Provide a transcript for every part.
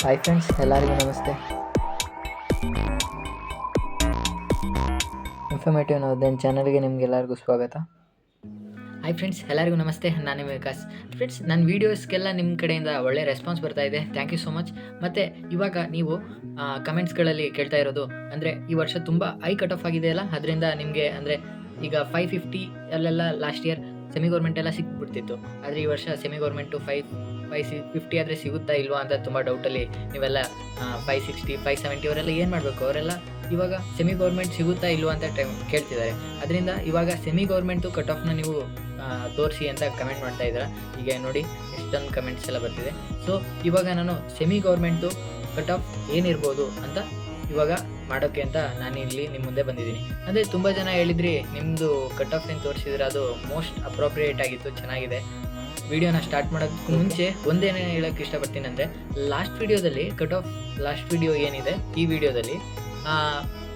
Hi friends, ಎಲ್ಲರಿಗೂ ನಮಸ್ತೆ. Informative Navodaya ಚಾನಲ್ಗೆ ನಿಮಗೆಲ್ಲರಿಗೂ ಸ್ವಾಗತ. ಹಾಯ್ ಫ್ರೆಂಡ್ಸ್, ಎಲ್ಲರಿಗೂ ನಮಸ್ತೆ. ನಾನು ವಿಕಾಸ್. ಫ್ರೆಂಡ್ಸ್, ನನ್ನ ವೀಡಿಯೋಸ್ಗೆಲ್ಲ ನಿಮ್ಮ ಕಡೆಯಿಂದ ಒಳ್ಳೆ ರೆಸ್ಪಾನ್ಸ್ ಬರ್ತಾ ಇದೆ. Thank you so much. ಮತ್ತು ಇವಾಗ ನೀವು ಕಮೆಂಟ್ಸ್ಗಳಲ್ಲಿ ಕೇಳ್ತಾ ಇರೋದು ಅಂದರೆ ಈ ವರ್ಷ ತುಂಬ ಹೈ ಕಟ್ ಆಫ್ ಆಗಿದೆಯಲ್ಲ, ಅದರಿಂದ ನಿಮಗೆ ಅಂದರೆ ಈಗ 550 ಅಲ್ಲೆಲ್ಲ ಲಾಸ್ಟ್ ಇಯರ್ ಸೆಮಿ ಗೌರ್ಮೆಂಟ್ ಎಲ್ಲ ಸಿಕ್ಬಿಡ್ತಿತ್ತು. ಆದರೆ ಈ ವರ್ಷ ಸೆಮಿ ಗೌರ್ಮೆಂಟು 550 ಆದರೆ ಸಿಗುತ್ತಾ ಇಲ್ವಾ ಅಂತ ತುಂಬ ಡೌಟಲ್ಲಿ ನೀವೆಲ್ಲ 560 570 ಅವರೆಲ್ಲ ಏನು ಮಾಡಬೇಕು, ಅವರೆಲ್ಲ ಇವಾಗ ಸೆಮಿ ಗೌರ್ಮೆಂಟ್ ಸಿಗುತ್ತಾ ಇಲ್ವಾ ಅಂತ ಕೇಳ್ತಿದ್ದಾರೆ. ಅದರಿಂದ ಇವಾಗ ಸೆಮಿ ಗೌರ್ಮೆಂಟು ಕಟ್ ಆಫ್ನ ನೀವು ತೋರಿಸಿ ಅಂತ ಕಮೆಂಟ್ ಮಾಡ್ತಾ ಇದ್ದೀರಾ. ಈಗ ನೋಡಿ ಎಷ್ಟೊಂದು ಕಮೆಂಟ್ಸ್ ಎಲ್ಲ ಬರ್ತಿದೆ. ಸೊ ಇವಾಗ ನಾನು ಸೆಮಿ ಗೌರ್ಮೆಂಟ್ದು ಕಟ್ ಆಫ್ ಏನಿರ್ಬೋದು ಅಂತ ಇವಾಗ ಮಾಡೋಕ್ಕೆ ಅಂತ ನಾನು ಇಲ್ಲಿ ನಿಮ್ಮ ಮುಂದೆ ಬಂದಿದ್ದೀನಿ. ಅಂದರೆ ತುಂಬ ಜನ ಹೇಳಿದ್ರಿ ನಿಮ್ಮದು ಕಟ್ ಆಫ್ ಏನು ತೋರಿಸಿದ್ರೆ ಅದು ಮೋಸ್ಟ್ ಅಪ್ರೋಪ್ರಿಯೇಟ್ ಆಗಿತ್ತು, ಚೆನ್ನಾಗಿದೆ. ವಿಡಿಯೋನ ಸ್ಟಾರ್ಟ್ ಮಾಡೋದಕ್ಕೂ ಮುಂಚೆ ಒಂದೇನೇ ಹೇಳೋಕ್ಕೆ ಇಷ್ಟಪಡ್ತೀನಿ ಅಂದರೆ, ಲಾಸ್ಟ್ ವಿಡಿಯೋ ಏನಿದೆ ಈ ವಿಡಿಯೋದಲ್ಲಿ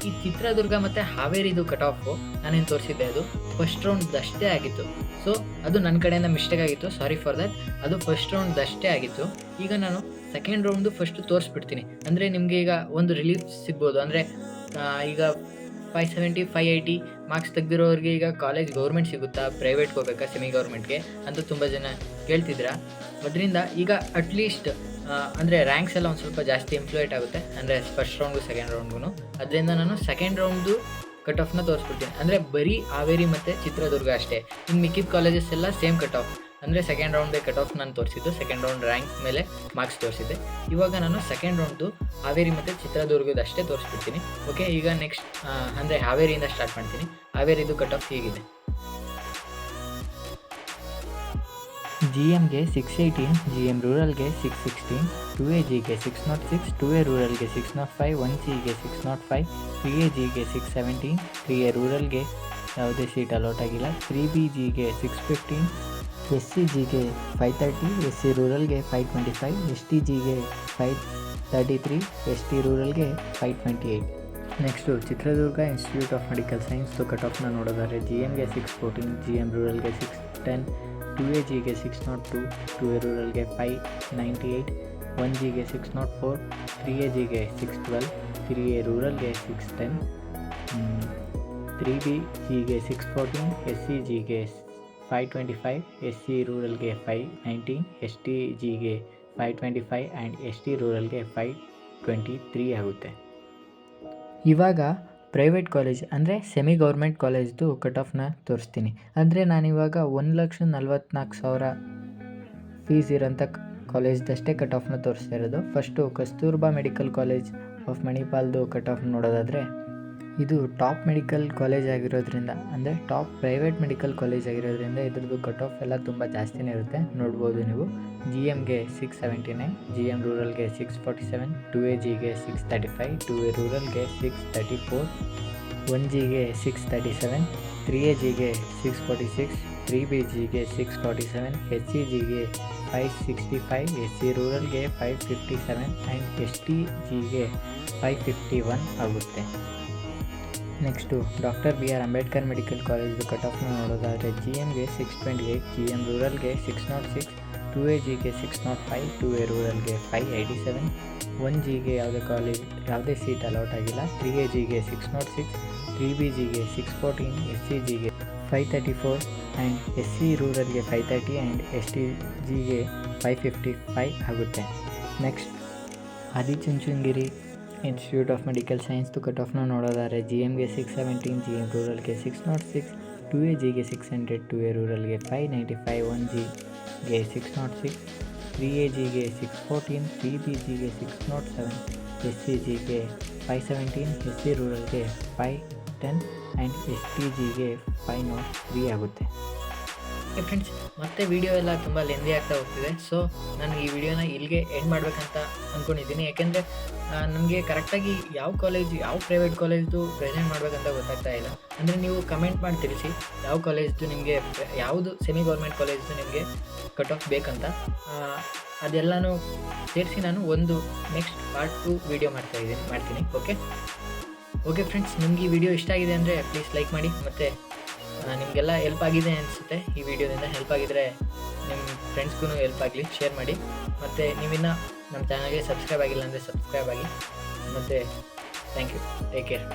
ಈ ಚಿತ್ರದುರ್ಗ ಮತ್ತು ಹಾವೇರಿದು ಕಟ್ ಆಫು ನಾನೇನು ತೋರಿಸಿದ್ದೆ ಅದು ಫಸ್ಟ್ ರೌಂಡ್ದಷ್ಟೇ ಆಗಿತ್ತು. ಸೊ ಅದು ನನ್ನ ಕಡೆಯಿಂದ ಮಿಸ್ಟೇಕ್ ಆಗಿತ್ತು, ಸಾರಿ ಫಾರ್ ದ್ಯಾಟ್. ಅದು ಫಸ್ಟ್ ರೌಂಡ್ದಷ್ಟೇ ಆಗಿತ್ತು. ಈಗ ನಾನು ಸೆಕೆಂಡ್ ರೌಂಡ್ದು ಫಸ್ಟ್ ತೋರಿಸ್ಬಿಡ್ತೀನಿ. ಅಂದರೆ ನಿಮಗೆ ಈಗ ಒಂದು ರಿಲೀಫ್ ಸಿಗ್ಬೋದು. ಅಂದರೆ ಈಗ 570 580 ಮಾರ್ಕ್ಸ್ ತೆಗೆದಿರೋರಿಗೆ ಈಗ ಕಾಲೇಜ್ ಗೌರ್ಮೆಂಟ್ ಸಿಗುತ್ತಾ, ಪ್ರೈವೇಟ್ಗೆ ಹೋಗ್ಬೇಕಾ, ಸೆಮಿ ಗೌರ್ಮೆಂಟ್ಗೆ ಅಂತ ತುಂಬ ಜನ ಕೇಳ್ತಿದ್ದೀರಾ. ಅದರಿಂದ ಈಗ ಅಟ್ಲೀಸ್ಟ್ ಅಂದರೆ ರ್ಯಾಂಕ್ಸ್ ಎಲ್ಲ ಒಂದು ಸ್ವಲ್ಪ ಜಾಸ್ತಿ ಇಂಪ್ಲೂಯೇಟ್ ಆಗುತ್ತೆ, ಅಂದರೆ ಫಸ್ಟ್ ರೌಂಡ್ಗೂ ಸೆಕೆಂಡ್ ರೌಂಡ್ಗೂ. ಅದರಿಂದ ನಾನು ಸೆಕೆಂಡ್ ರೌಂಡ್ದು ಕಟ್ ಆಫ್ನ ತೋರಿಸ್ಬಿಡ್ತೀನಿ. ಅಂದರೆ ಬರೀ ಹಾವೇರಿ ಮತ್ತು ಚಿತ್ರದುರ್ಗ ಅಷ್ಟೇ. ಇನ್ನು ಮಿಕ್ಕಿದ ಕಾಲೇಜಸ್ ಎಲ್ಲ ಸೇಮ್ ಕಟ್ ಆಫ್. ಅಂದರೆ ಸೆಕೆಂಡ್ ರೌಂಡ್ಗೆ ಕಟ್ ಆಫ್ ನಾನು ತೋರಿಸಿದ್ದು, ಸೆಕೆಂಡ್ ರೌಂಡ್ ರ್ಯಾಂಕ್ ಮೇಲೆ ಮಾರ್ಕ್ಸ್ ತೋರಿಸಿದ್ದೆ. ಇವಾಗ ನಾನು ಸೆಕೆಂಡ್ ರೌಂಡ್ದು ಹಾವೇರಿ ಮತ್ತು ಚಿತ್ರದುರ್ಗದಷ್ಟೇ ತೋರಿಸ್ಬಿಡ್ತೀನಿ. ಓಕೆ, ಈಗ ನೆಕ್ಸ್ಟ್ ಅಂದರೆ ಹಾವೇರಿಯಿಂದ ಸ್ಟಾರ್ಟ್ ಮಾಡ್ತೀನಿ. ಹಾವೇರಿದು ಕಟ್ ಆಫ್ ಹೀಗಿದೆ. GMಗೆ 618, GM ರೂರಲ್ಗೆ 616, 2AGಗೆ 606, 2A ರೂರಲ್ಗೆ 605, 1Gಗೆ 605, 3AGಗೆ 617, 3A ರೂರಲ್ಗೆ ಯಾವುದೇ ಸೀಟ್ ಅಲಾಟ್ ಆಗಿಲ್ಲ, 3BGಗೆ 615, SCGಗೆ 530, SC ರೂರಲ್ಗೆ 525, STGಗೆ 533, ST ರೂರಲ್ಗೆ 528. Next Chitradurga institute of medical ಸೈನ್ಸ್ದು ಕಟ್ ಆಫ್ನ ನೋಡೋದಾದರೆ GMಗೆ 614, GM ರೂರಲ್ಗೆ 610, 2AGಗೆ 602, 2A ರೂರಲ್ಗೆ 598, 1Gಗೆ 604, 3AGಗೆ 612, 3A ರೂರಲ್ಗೆ 610, 3BGಗೆ 614, SCGಗೆ 525, SC ರೂರಲ್ಗೆ 519, STGಗೆ 525 ಆ್ಯಂಡ್ ST ರೂರಲ್ಗೆ 523 ಆಗುತ್ತೆ. ಇವಾಗ ಪ್ರೈವೇಟ್ ಕಾಲೇಜ್ ಅಂದರೆ ಸೆಮಿ ಗೌರ್ಮೆಂಟ್ ಕಾಲೇಜ್ದು ಕಟ್ ಆಫ್ನ ತೋರಿಸ್ತೀನಿ. ಅಂದರೆ ನಾನಿವಾಗ 1,44,000 ಫೀಸ್ ಇರೋಂಥ ಕಾಲೇಜ್ದಷ್ಟೇ ಕಟ್ ಆಫ್ನ ತೋರಿಸ್ತಾ ಇರೋದು. First Kasturba medical college of ಮಣಿಪಾಲ್ದು ಕಟ್ ಆಫ್ ನೋಡೋದಾದರೆ, ಇದು ಟಾಪ್ ಮೆಡಿಕಲ್ ಕಾಲೇಜ್ ಆಗಿರೋದ್ರಿಂದ, ಅಂದರೆ ಟಾಪ್ ಪ್ರೈವೇಟ್ ಮೆಡಿಕಲ್ ಕಾಲೇಜ್ ಆಗಿರೋದ್ರಿಂದ ಇದ್ರದ್ದು ಕಟ್ ಆಫ್ ಎಲ್ಲ ತುಂಬ ಜಾಸ್ತಿನೇ ಇರುತ್ತೆ, ನೋಡ್ಬೋದು ನೀವು. GMಗೆ 679, GM ರೂರಲ್ಗೆ 647, 2AGಗೆ 635, 2A ರೂರಲ್ಗೆ 634, 1Gಗೆ 637, 3AGಗೆ 646, 3BGಗೆ 647, SCGಗೆ 565, SC ರೂರಲ್ಗೆ 557 ಆ್ಯಂಡ್ STGಗೆ 551 ಆಗುತ್ತೆ. Next doctor BR Ambedkar medical ಕಾಲೇಜ್ದು ಕಟ್ ಆಫ್ನ ನೋಡೋದಾದರೆ, GMಗೆ 628, GM ರೂರಲ್ಗೆ 606, 2AGಗೆ 605, 2A ರೂರಲ್ಗೆ 587, 1Gಗೆ ಯಾವುದೇ ಸೀಟ್ ಅಲಾಟ್ ಆಗಿಲ್ಲ, 3AGಗೆ 606, 3BGಗೆ 614, SCGಗೆ 534 ಆ್ಯಂಡ್ SC ರೂರಲ್ಗೆ 530 ಆ್ಯಂಡ್ STGಗೆ 555 ಆಗುತ್ತೆ. Next Adichunchanagiri institute of medical ಸೈನ್ಸ್ದು ಕಟ್ ಆಫ್ನ ನೋಡೋದಾದರೆ, GMಗೆ 617, GM ರೂರಲ್ಗೆ 606, 2AGಗೆ 600, 2A ರೂರಲ್ಗೆ 595, 1Gಗೆ 606, 3AGಗೆ 614, 3BGಗೆ 607, SCGಗೆ 517, SC ರೂರಲ್ಗೆ 510 ಆ್ಯಂಡ್ STGಗೆ 503 ಆಗುತ್ತೆ. ಫ್ರೆಂಡ್ಸ್, ಮತ್ತೆ ವಿಡಿಯೋ ಎಲ್ಲ ತುಂಬ ಲೆಂದಿ ಆಗ್ತಾ ಹೋಗ್ತಿದೆ. ಸೊ ನಾನು ಈ ವಿಡಿಯೋನ ಇಲ್ಲಿಗೆ ಎಂಡ್ ಮಾಡಬೇಕಂತ ಅಂದ್ಕೊಂಡಿದ್ದೀನಿ. ಯಾಕೆಂದರೆ ನನಗೆ ಕರೆಕ್ಟಾಗಿ ಯಾವ ಪ್ರೈವೇಟ್ ಕಾಲೇಜ್ದು ಪ್ರೆಸೆಂಟ್ ಮಾಡಬೇಕಂತ ಗೊತ್ತಾಗ್ತಾ ಇಲ್ಲ. ಅಂದರೆ ನೀವು ಕಮೆಂಟ್ ಮಾಡಿ ತಿಳಿಸಿ ಯಾವ ಕಾಲೇಜ್ದು ನಿಮಗೆ, ಯಾವುದು ಸೆಮಿ ಗೌರ್ಮೆಂಟ್ ಕಾಲೇಜ್ದು ನಿಮಗೆ ಕಟ್ ಆಫ್ ಬೇಕಂತ. ಅದೆಲ್ಲನೂ ಸೇರಿಸಿ ನಾನು ಒಂದು ನೆಕ್ಸ್ಟ್ ಪಾರ್ಟ್ 2 ವಿಡಿಯೋ ಮಾಡ್ತೀನಿ. ಓಕೆ ಫ್ರೆಂಡ್ಸ್, ನಿಮ್ಗೆ ಈ ವಿಡಿಯೋ ಇಷ್ಟ ಆಗಿದೆ ಅಂದರೆ ಪ್ಲೀಸ್ ಲೈಕ್ ಮಾಡಿ. ಮತ್ತು ನಿಮಗೆಲ್ಲ ಹೆಲ್ಪ್ ಆಗಿದೆ ಅನಿಸುತ್ತೆ. ಈ ವಿಡಿಯೋದಿಂದ ಹೆಲ್ಪ್ ಆಗಿದ್ದರೆ ನಿಮ್ಮ ಫ್ರೆಂಡ್ಸ್ಗೂ ಹೆಲ್ಪ್ ಆಗಲಿ, ಶೇರ್ ಮಾಡಿ. ಮತ್ತು ನೀವಿನ್ನು ನಮ್ಮ ಚಾನಲ್ಗೆ ಸಬ್ಸ್ಕ್ರೈಬ್ ಆಗಿಲ್ಲ ಅಂದರೆ ಸಬ್ಸ್ಕ್ರೈಬ್ ಆಗಿ. ಮತ್ತು ಥ್ಯಾಂಕ್ ಯು. Take care.